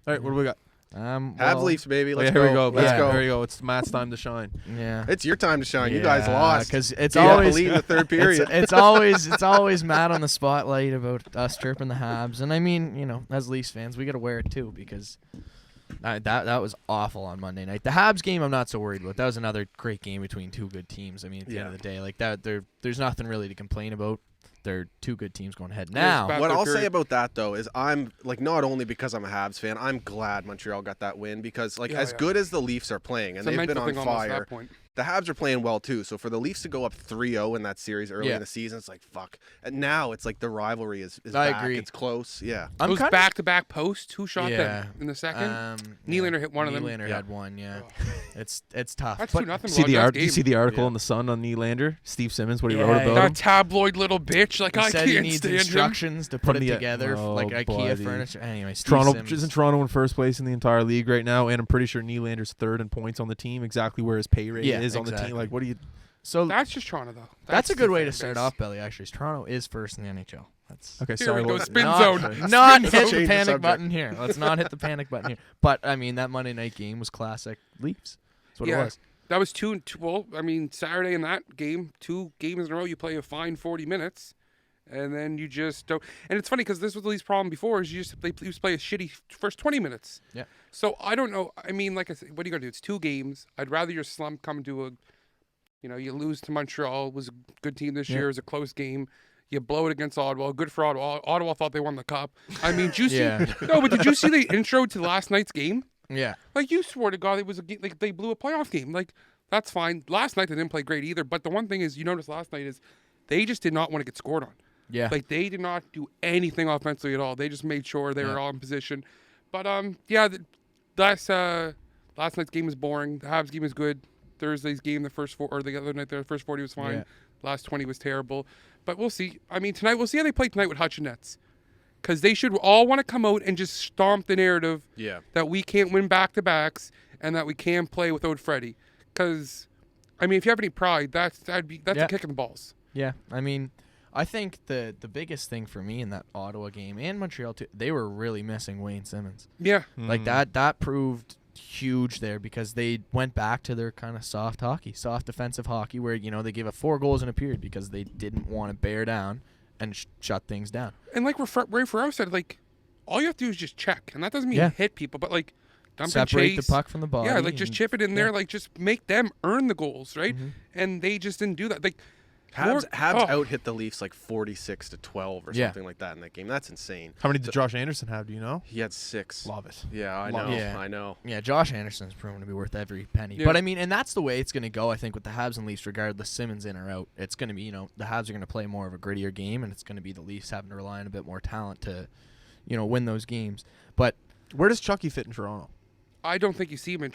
All right, what do we got? Habs Leafs, baby. Let's here go. we go. Let's go. Here we go. It's Matt's time to shine. Yeah. It's your time to shine. You guys lost. Because it's You always lead in the third period. it's always Matt on the spotlight about us chirping the Habs, and I mean, you know, as Leafs fans, we got to wear it too because that was awful on Monday night. The Habs game, I'm not so worried about. That was another great game between two good teams. I mean, at the end of the day, like that, there's nothing really to complain about. They're two good teams going ahead now. What I'll say about that though is I'm like not only because I'm a Habs fan, I'm glad Montreal got that win because like as good as the Leafs are playing and they've been on fire. The Habs are playing well too. So for the Leafs to go up 3-0 in that series early in the season, it's like fuck. And now it's like the rivalry is back. I agree. It's close. Yeah. Those back-to-back posts. Who shot them in the second? Nylander hit one of them. Nylander had one. Yeah. It's tough. That's 2-0. Did you see the article in the Sun on Nylander? Steve Simmons, what he wrote about that him? tabloid little bitch. Like he said can't he needs stand instructions him. to put it together, like IKEA furniture. Anyway, Isn't Toronto in first place in the entire league right now? And I'm pretty sure Nylander's third in points on the team, exactly where his pay rate is on the team. Like, what do you? So that's just Toronto, though. That's a good way to start off, Belly. Actually, Toronto is first in the NHL. That's okay. Sorry, Sorry, spin zone. Not hit the panic button here. Let's not hit the panic button here. But I mean, that Monday night game was classic Leafs. That's what it was. That was two. Well, I mean, Saturday in that game, 2 games in a row, you play a fine 40 minutes, and then you just don't. And it's funny because this was the Leafs' problem before is they play a shitty first 20 minutes. Yeah. So I don't know. I mean, like I said, what are you gonna do? It's 2 games. I'd rather your slump come to a. You know, you lose to Montreal. It was a good team this year. It was a close game. You blow it against Ottawa. Good for Ottawa. Ottawa thought they won the cup. I mean, did you see? No, but did you see the intro to last night's game? Yeah. Like, you swore to God it was like they blew a playoff game. Like, that's fine. Last night they didn't play great either. But the one thing is, you noticed last night is they just did not want to get scored on. Yeah. Like, they did not do anything offensively at all. They just made sure they were all in position. But last night's game was boring. The Habs game was good. Thursday's game, the other night, the first 40 was fine. Yeah. Last 20 was terrible. But we'll see. I mean, tonight, we'll see how they play tonight with Hutch and Nets. Because they should all want to come out and just stomp the narrative that we can't win back-to-backs and that we can't play without Freddie. Because, I mean, if you have any pride, that's a kick in the balls. Yeah, I mean, I think the biggest thing for me in that Ottawa game and Montreal too, they were really missing Wayne Simmons. Yeah. Like that proved huge there because they went back to their kind of soft defensive hockey where, you know, they gave up 4 goals in a period because they didn't want to bear down and shut things down. And like Ray Ferraro said, like, all you have to do is just check. And that doesn't mean hit people, but like dump separate and chase. the puck from the body. Yeah, like just chip it in there, like just make them earn the goals, right? Mm-hmm. And they just didn't do that. Like Habs out-hit the Leafs like 46-12 or something like that in that game. That's insane. How many did Josh Anderson have? Do you know? He had 6. Love it. Yeah, I know. Yeah. I know. Yeah, Josh Anderson's proven to be worth every penny. Yeah. But I mean, and that's the way it's going to go, I think, with the Habs and Leafs, regardless Simmons in or out. It's going to be, you know, the Habs are going to play more of a grittier game, and it's going to be the Leafs having to rely on a bit more talent to, you know, win those games. But where does Chucky fit in Toronto? I don't think you see him in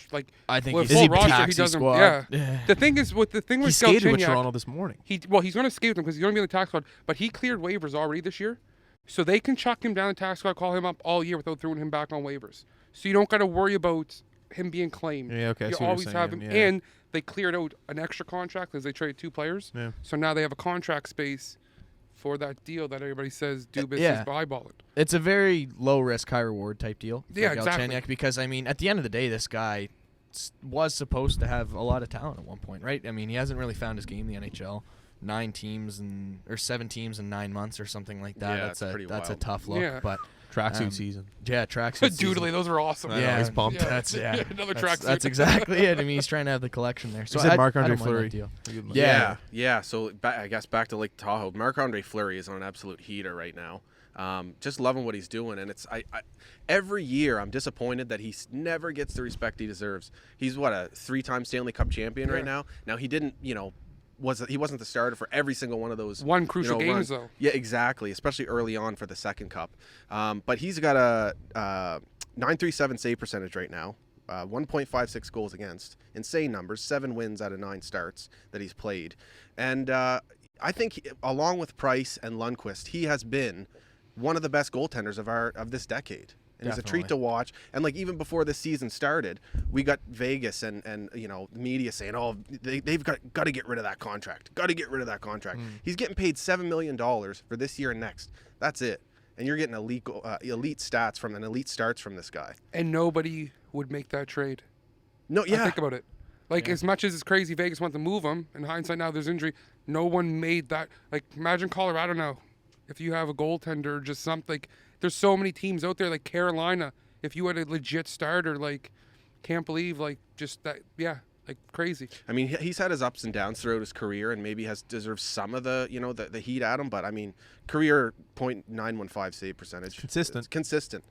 I think with he's full a roster. taxi He doesn't. squad. Yeah. The thing is, with he skated with Toronto this morning. He's going to skate with them because he's going to be on the tax squad. But he cleared waivers already this year, so they can chuck him down the tax squad, call him up all year without throwing him back on waivers. So you don't got to worry about him being claimed. Yeah, okay. You always have him, and they cleared out an extra contract because they traded 2 players. Yeah. So now they have a contract space for that deal that everybody says Dubas is eyeballing. It's a very low-risk, high-reward type deal for exactly. Galchenyuk because, I mean, at the end of the day, this guy was supposed to have a lot of talent at one point, right? I mean, he hasn't really found his game in the NHL. 7 teams in 9 months or something like that. Yeah, that's a tough look. Yeah. But tracksuit season. Yeah, tracksuit season. Doodly, those are awesome. Yeah, he's pumped. That's another tracksuit. That's exactly it. I mean, he's trying to have the collection there. So you said Marc-Andre Fleury. Deal. Yeah. So I guess back to Lake Tahoe. Marc-Andre Fleury is on an absolute heater right now. Just loving what he's doing, and it's every year I'm disappointed that he never gets the respect he deserves. He's a 3-time Stanley Cup champion right now. Now he didn't, he wasn't the starter for every single one of those crucial games though. Yeah, exactly, especially early on for the second cup. But he's got a .937 save percentage right now. 1.56 goals against. Insane numbers. 7 wins out of 9 starts that he's played, and I think along with Price and Lundqvist, he has been one of the best goaltenders of this decade. And it's a treat to watch. And like even before the season started, we got Vegas and media saying, "Oh, they've got to get rid of that contract. Got to get rid of that contract." He's getting paid $7 million for this year and next. That's it. and you're getting elite stats from elite starts from this guy. And nobody would make that trade. No, yeah. Think about it. Like, as much as it's crazy Vegas wants to move him, in hindsight now there's injury, no one made that. Like, imagine Colorado now. If you have a goaltender, just something. Like, there's so many teams out there, like Carolina. If you had a legit starter, like, can't believe, like, just that, yeah, like, crazy. I mean, he's had his ups and downs throughout his career, and maybe has deserved some of the, the heat at him. But I mean, career .915 save percentage. Consistent. Consistent.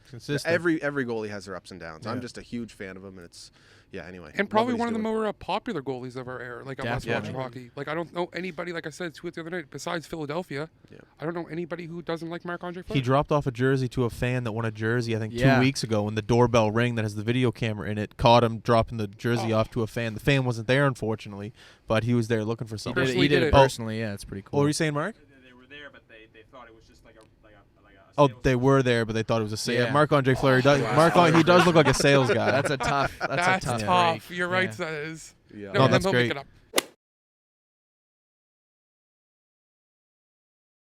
Every goalie has their ups and downs. Yeah. I'm just a huge fan of him, and it's. Yeah, anyway. And probably one of the more popular goalies of our era. Like, I was watching hockey. Like, I don't know anybody, like I said, tweet the other night, besides Philadelphia. Yeah. I don't know anybody who doesn't like Marc-Andre Fleury. He dropped off a jersey to a fan that won a jersey, I think, 2 weeks ago, when the doorbell ring that has the video camera in it caught him dropping the jersey off to a fan. The fan wasn't there, unfortunately, but he was there looking for something. He did it personally, yeah, it's pretty cool. What were you saying, Mark? They were there, but they thought it was just like a Oh, they were there, but they thought it was a sale. Yeah. Marc-Andre Fleury does. He does look like a sales guy. That's a tough. That's tough. You're right, that is. Yeah. No, that's he'll great. make it up.